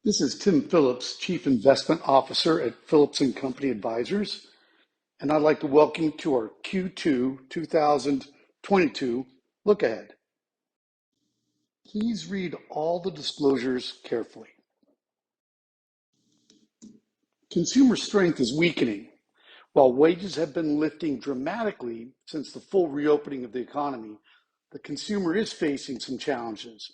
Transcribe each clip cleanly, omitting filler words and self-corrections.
This is Tim Phillips, Chief Investment Officer at Phillips and Company Advisors, and I'd like to welcome you to our Q2 2022 look ahead. Please read all the disclosures carefully. Consumer strength is weakening. While wages have been lifting dramatically since the full reopening of the economy, the consumer is facing some challenges.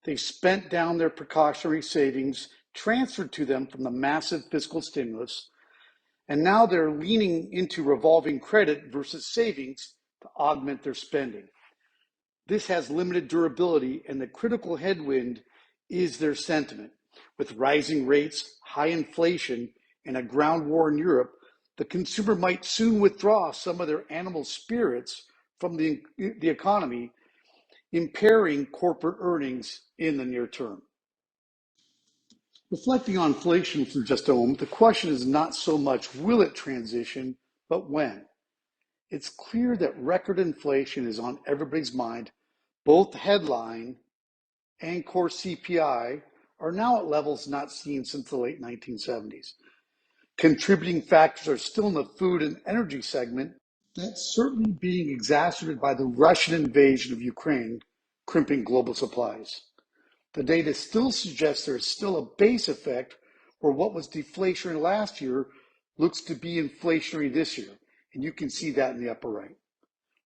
They spent down their precautionary savings transferred to them from the massive fiscal stimulus, and now they're leaning into revolving credit versus savings to augment their spending. This has limited durability, and the critical headwind is their sentiment. With rising rates, high inflation, and a ground war in Europe, the consumer might soon withdraw some of their animal spirits from the economy, impairing corporate earnings in the near term. Reflecting on inflation for just a moment, the question is not so much will it transition, but when. It's clear that record inflation is on everybody's mind. Both headline and core CPI are now at levels not seen since the late 1970s. Contributing factors are still in the food and energy segment. That's certainly being exacerbated by the Russian invasion of Ukraine, crimping global supplies. The data still suggests there is still a base effect where what was deflationary last year looks to be inflationary this year, and you can see that in the upper right.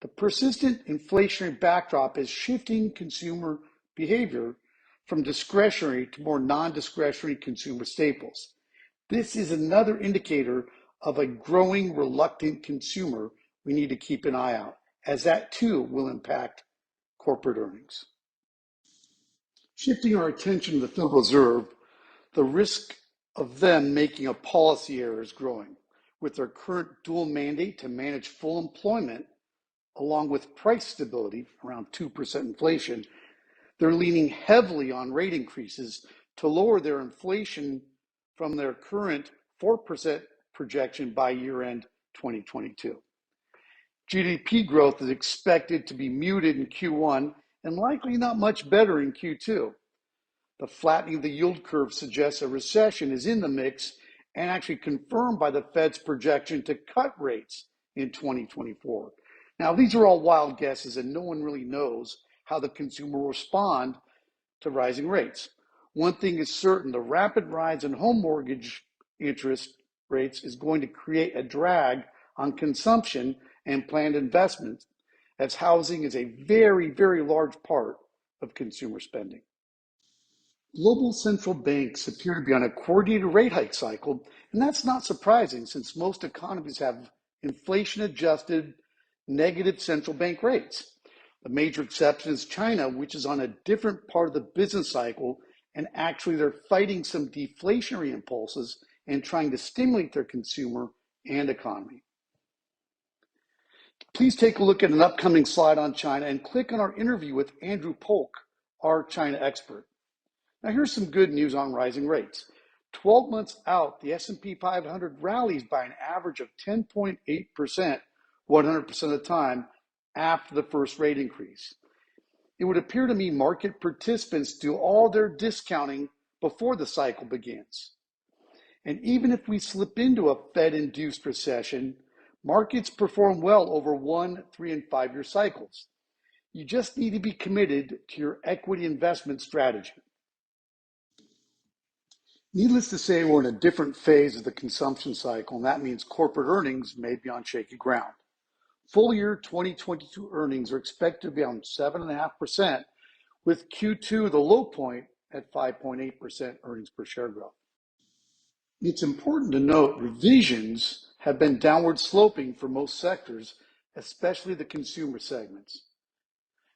The persistent inflationary backdrop is shifting consumer behavior from discretionary to more non-discretionary consumer staples. This is another indicator of a growing reluctant consumer we need to keep an eye out, as that too will impact corporate earnings. Shifting our attention to the Federal Reserve, the risk of them making a policy error is growing. With their current dual mandate to manage full employment, along with price stability, around 2% inflation, they're leaning heavily on rate increases to lower their inflation from their current 4% projection by year-end 2022. GDP growth is expected to be muted in Q1 and likely not much better in Q2. The flattening of the yield curve suggests a recession is in the mix and actually confirmed by the Fed's projection to cut rates in 2024. Now, these are all wild guesses, and no one really knows how the consumer will respond to rising rates. One thing is certain, the rapid rise in home mortgage interest rates is going to create a drag on consumption and planned investments, as housing is a very, very large part of consumer spending. Global central banks appear to be on a coordinated rate hike cycle, and that's not surprising since most economies have inflation-adjusted negative central bank rates. The major exception is China, which is on a different part of the business cycle, and actually they're fighting some deflationary impulses and trying to stimulate their consumer and economy. Please take a look at an upcoming slide on China and click on our interview with Andrew Polk, our China expert. Now here's some good news on rising rates. 12 months out, the S&P 500 rallies by an average of 10.8%, 100% of the time after the first rate increase. It would appear to me market participants do all their discounting before the cycle begins. And even if we slip into a Fed-induced recession, markets perform well over 1, 3, and 5-year cycles. You just need to be committed to your equity investment strategy. Needless to say, we're in a different phase of the consumption cycle, and that means corporate earnings may be on shaky ground. Full year 2022 earnings are expected to be on 7.5%, with Q2 the low point at 5.8% earnings per share growth. It's important to note revisions have been downward sloping for most sectors, especially the consumer segments.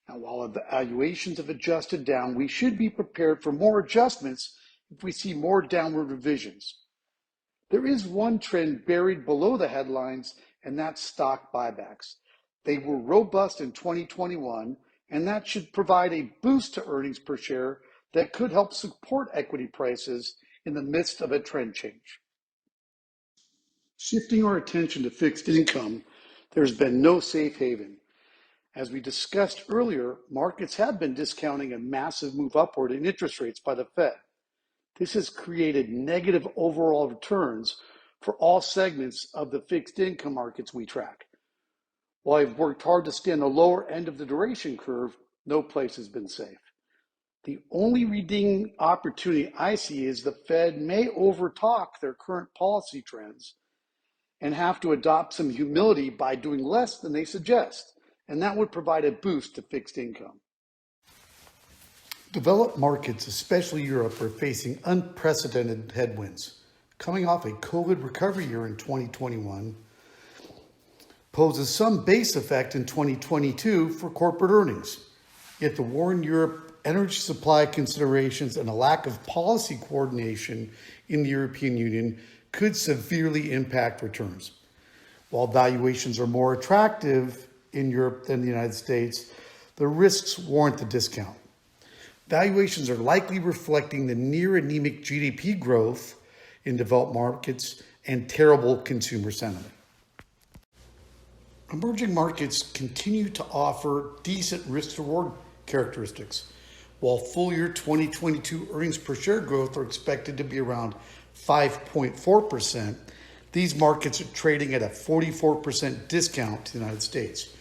Now, while valuations have adjusted down, we should be prepared for more adjustments if we see more downward revisions. There is one trend buried below the headlines, and that's stock buybacks. They were robust in 2021, and that should provide a boost to earnings per share that could help support equity prices in the midst of a trend change. Shifting our attention to fixed income, there's been no safe haven. As we discussed earlier, markets have been discounting a massive move upward in interest rates by the Fed. This has created negative overall returns for all segments of the fixed income markets we track. While I've worked hard to stay on the lower end of the duration curve, no place has been safe. The only redeeming opportunity I see is the Fed may overtalk their current policy trends and have to adopt some humility by doing less than they suggest, and that would provide a boost to fixed income. Developed markets, especially Europe, are facing unprecedented headwinds. Coming off a COVID recovery year in 2021 poses some base effect in 2022 for corporate earnings. Yet the war in Europe, energy supply considerations, and a lack of policy coordination in the European Union could severely impact returns. While valuations are more attractive in Europe than the United States, the risks warrant the discount. Valuations are likely reflecting the near anemic GDP growth in developed markets and terrible consumer sentiment. Emerging markets continue to offer decent risk-reward characteristics. While full year 2022 earnings per share growth are expected to be around 5.4%, these markets are trading at a 44% discount to the United States.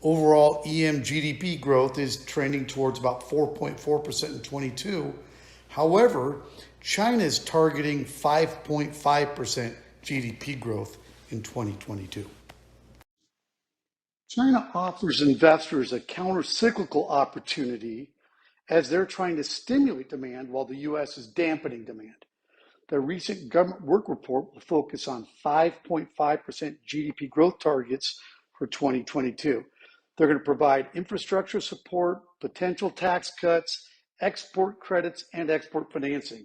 Overall, EM GDP growth is trending towards about 4.4% in 22. However, China is targeting 5.5% GDP growth in 2022. China offers investors a counter-cyclical opportunity as they're trying to stimulate demand while the U.S. is dampening demand. The recent government work report will focus on 5.5% GDP growth targets for 2022. They're going to provide infrastructure support, potential tax cuts, export credits, and export financing.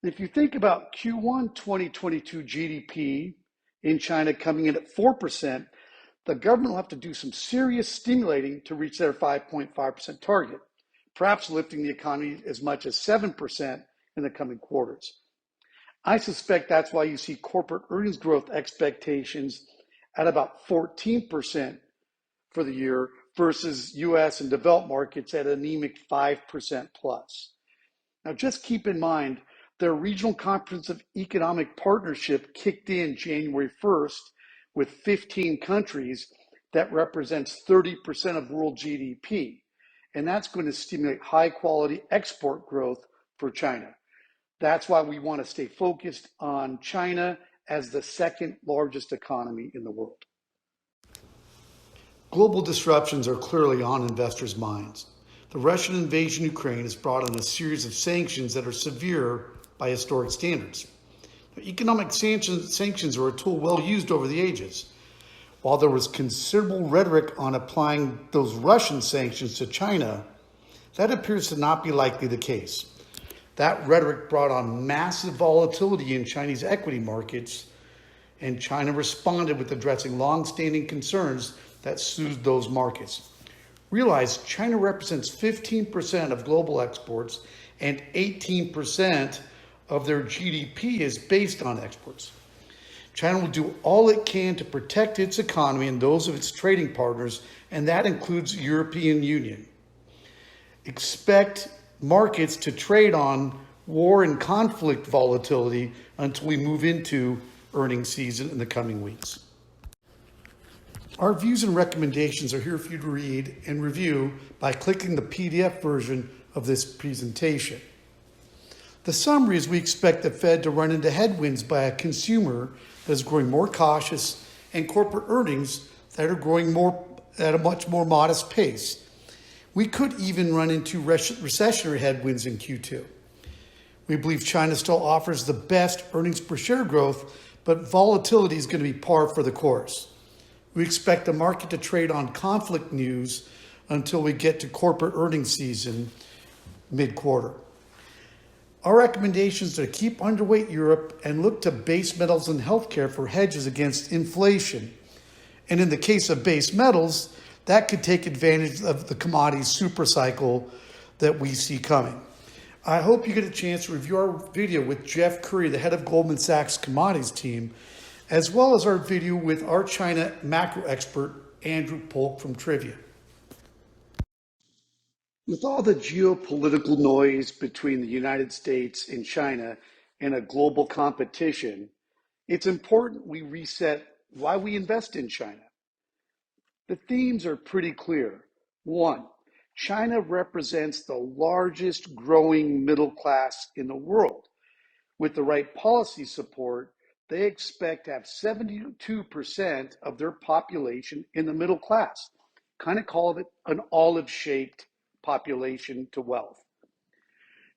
And if you think about Q1 2022 GDP in China coming in at 4%, the government will have to do some serious stimulating to reach their 5.5% target, perhaps lifting the economy as much as 7% in the coming quarters. I suspect that's why you see corporate earnings growth expectations at about 14% for the year versus US and developed markets at anemic 5% plus. Now just keep in mind, their Regional Comprehensive Economic Partnership kicked in January 1st with 15 countries that represents 30% of world GDP. And that's going to stimulate high quality export growth for China. That's why we want to stay focused on China as the second largest economy in the world. Global disruptions are clearly on investors' minds. The Russian invasion of Ukraine has brought on a series of sanctions that are severe by historic standards. Economic sanctions are a tool well used over the ages. While there was considerable rhetoric on applying those Russian sanctions to China, that appears to not be likely the case. That rhetoric brought on massive volatility in Chinese equity markets, and China responded with addressing long-standing concerns that soothed those markets. Realize China represents 15% of global exports and 18% of their GDP is based on exports. China will do all it can to protect its economy and those of its trading partners, and that includes the European Union. Expect markets to trade on war and conflict volatility until we move into earnings season in the coming weeks. Our views and recommendations are here for you to read and review by clicking the PDF version of this presentation. The summary is we expect the Fed to run into headwinds by a consumer that is growing more cautious and corporate earnings that are growing more at a much more modest pace. We could even run into recessionary headwinds in Q2. We believe China still offers the best earnings per share growth, but volatility is going to be par for the course. We expect the market to trade on conflict news until we get to corporate earnings season mid-quarter. Our recommendations are to keep underweight Europe and look to base metals and healthcare for hedges against inflation. And in the case of base metals, that could take advantage of the commodities super cycle that we see coming. I hope you get a chance to review our video with Jeff Curry, the head of Goldman Sachs commodities team, as well as our video with our China macro expert, Andrew Polk from Trivia. With all the geopolitical noise between the United States and China and a global competition, it's important we reset why we invest in China. The themes are pretty clear. One, China represents the largest growing middle class in the world. With the right policy support, they expect to have 72% of their population in the middle class. Kind of call it an olive shaped population to wealth.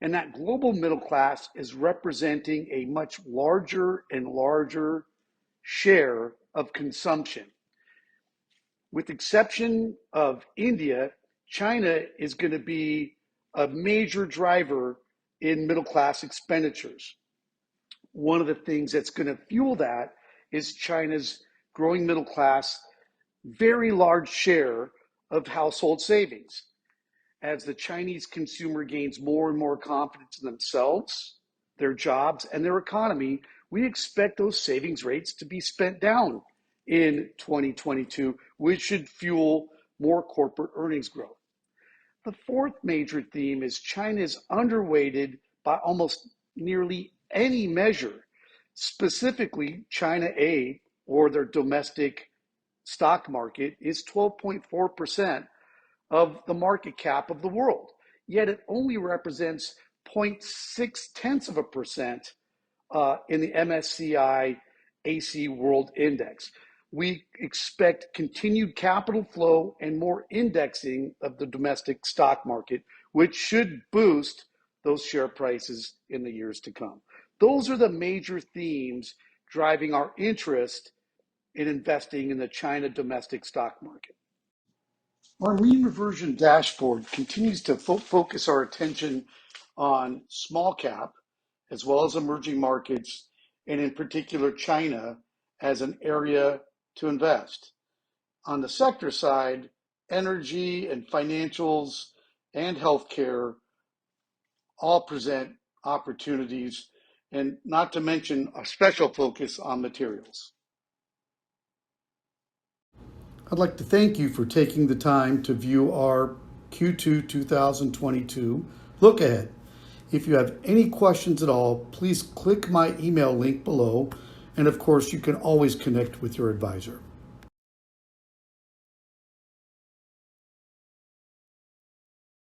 And that global middle class is representing a much larger and larger share of consumption. With the exception of India, China is going to be a major driver in middle class expenditures. One of the things that's going to fuel that is China's growing middle class, very large share of household savings. As the Chinese consumer gains more and more confidence in themselves, their jobs, and their economy, we expect those savings rates to be spent down in 2022, which should fuel more corporate earnings growth. The fourth major theme is China is underweighted by almost nearly any measure, specifically China A, or their domestic stock market, is 12.4% of the market cap of the world. Yet it only represents 0.6 tenths of a percent in the MSCI AC World Index. We expect continued capital flow and more indexing of the domestic stock market, which should boost those share prices in the years to come. Those are the major themes driving our interest in investing in the China domestic stock market. Our mean reversion dashboard continues to focus our attention on small cap as well as emerging markets, and in particular China as an area to invest. On the sector side, energy and financials and healthcare all present opportunities, and not to mention a special focus on materials. I'd like to thank you for taking the time to view our Q2 2022 look ahead. If you have any questions at all, please click my email link below, and of course, you can always connect with your advisor.